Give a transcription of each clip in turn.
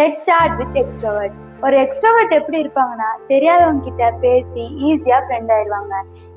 Let's start with extrovert. ஒரு extrovert எப்படி இருப்பாங்கன்னா, தெரியாதவங்க கிட்ட பேசி ஈஸியா ஃப்ரெண்ட் ஆயிடுவாங்க.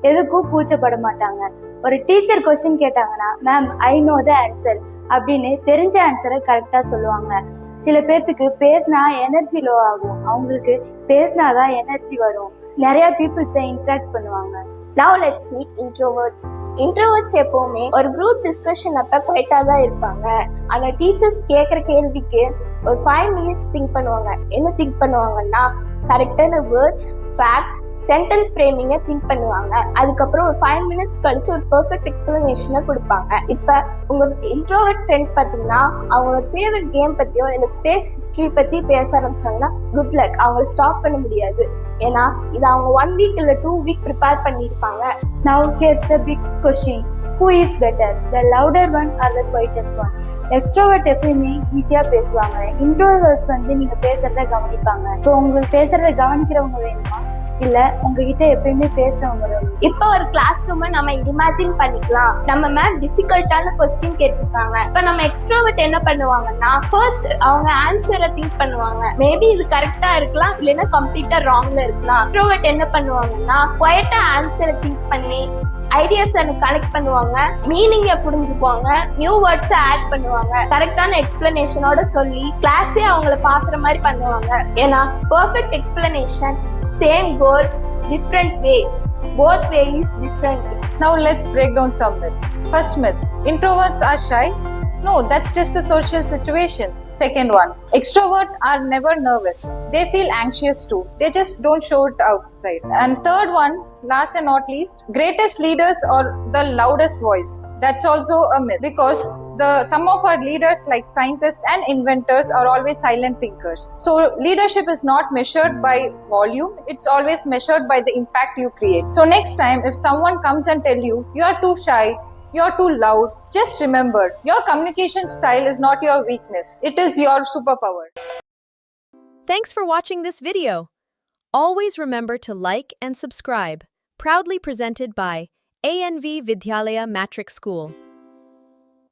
எதுக்கும் கூச்சப்பட மாட்டாங்க. ஒரு டீச்சர் கொஸ்டின் கேட்டாங்கன்னா, ma'am I know the answer அப்படின்னு தெரிஞ்ச ஆன்சரை கரெக்டா சொல்லுவாங்க. சில பேர்த்துக்கு பேசினா எனர்ஜி லோ ஆகும், அவங்களுக்கு பேசினாதான் எனர்ஜி வரும். நிறைய பீப்புள்ஸை இன்ட்ராக்ட் பண்ணுவாங்க. Now let's meet introverts. Introverts எப்பவுமே ஒரு குரூப் டிஸ்கஷன் அப்ப குவைட்டா தான் இருப்பாங்க. ஆனா டீச்சர்ஸ் கேட்குற கேள்விக்கு ஒரு 5 minutes திங்க் பண்ணுவாங்க. என்ன திங்க் பண்ணுவாங்கன்னா, கரெக்டான வேர்ட்ஸ், ஃபேக்ட்ஸ், சென்டென்ஸ் ஃப்ரேமிங்கை திங்க் பண்ணுவாங்க. அதுக்கப்புறம் ஒரு 5 minutes கழிச்சு ஒரு பெர்ஃபெக்ட் எக்ஸ்பிளனேஷனை கொடுப்பாங்க. இப்போ உங்க இன்ட்ரோவர்ட் ஃப்ரெண்ட் பார்த்தீங்கன்னா, அவங்களோட ஃபேவரட் கேம் பத்தியோ இல்லை ஸ்பேஸ் ஹிஸ்ட்ரி பத்தி பேச ஆரம்பிச்சாங்கன்னா, குட் லக், அவங்கள ஸ்டாப் பண்ண முடியாது. ஏன்னா இது அவங்க 1 week இல்லை 2 week ப்ரிப்பேர் பண்ணியிருப்பாங்க. Now here's the big question. Who is better, the louder one or the quietest one? Extrovert எப்பயுமே ஈஸியா பேசுவாங்க. இன்ட்ரோவர்ட்ஸ் நீங்க பேசுறத கவனிப்பாங்க. இப்போ உங்களுக்கு பேசுறத கவனிக்கிறவங்க வேணுமா, இல்ல உங்ககிட்ட எப்பயுமே பேசுறவங்க வேணும்? இப்போ ஒரு கிளாஸ் ரூமை நம்ம இமேஜின் பண்ணிக்கலாம். நம்ம மேம் டிஃபிகல்ட்டான கொஸ்டின் கேட்டிருக்காங்க. இப்போ நம்ம எக்ஸ்ட்ரோவர்ட் என்ன பண்ணுவாங்கன்னா, ஃபர்ஸ்ட் அவங்க ஆன்சரை திங்க் பண்ணுவாங்க. மேபி இது கரெக்டா இருக்கலாம், இல்லைன்னா கம்ப்ளீட்டா ராங்ல இருக்கலாம். எக்ஸ்ட்ரோவர்ட் என்ன பண்ணுவாங்கன்னா, குவைட்டா ஆன்சரை திங்க் பண்ணி ஐடியாஸ் கனெக்ட் பண்ணுவாங்க, மீனிங்கை புரிஞ்சுக்குவாங்க, நியூ வேர்ட்ஸை ஆட் பண்ணுவாங்க, கரெக்டான எக்ஸ்பிளனேஷனோட சொல்லி கிளாஸே அவங்கள பாக்குற மாதிரி பண்ணுவாங்க. ஏன்னா perfect explanation, same goal, different way, both way is different. Now let's break down some myths. First myth: introverts are shy. No, that's just a social situation. Second one: extroverts are never nervous. They feel anxious too. They just don't show it outside. And third one, last and not least, greatest leaders are the loudest voice. That's also a myth, because some of our leaders like scientists and inventors are always silent thinkers. So leadership is not measured by volume, it's always measured by the impact you create. So next time if someone comes and tell you you are too shy, you're too loud, just remember, your communication style is not your weakness, it is your superpower. Thanks for watching this video. Always remember to like and subscribe. Proudly presented by ANV Vidyalaya Matrix School.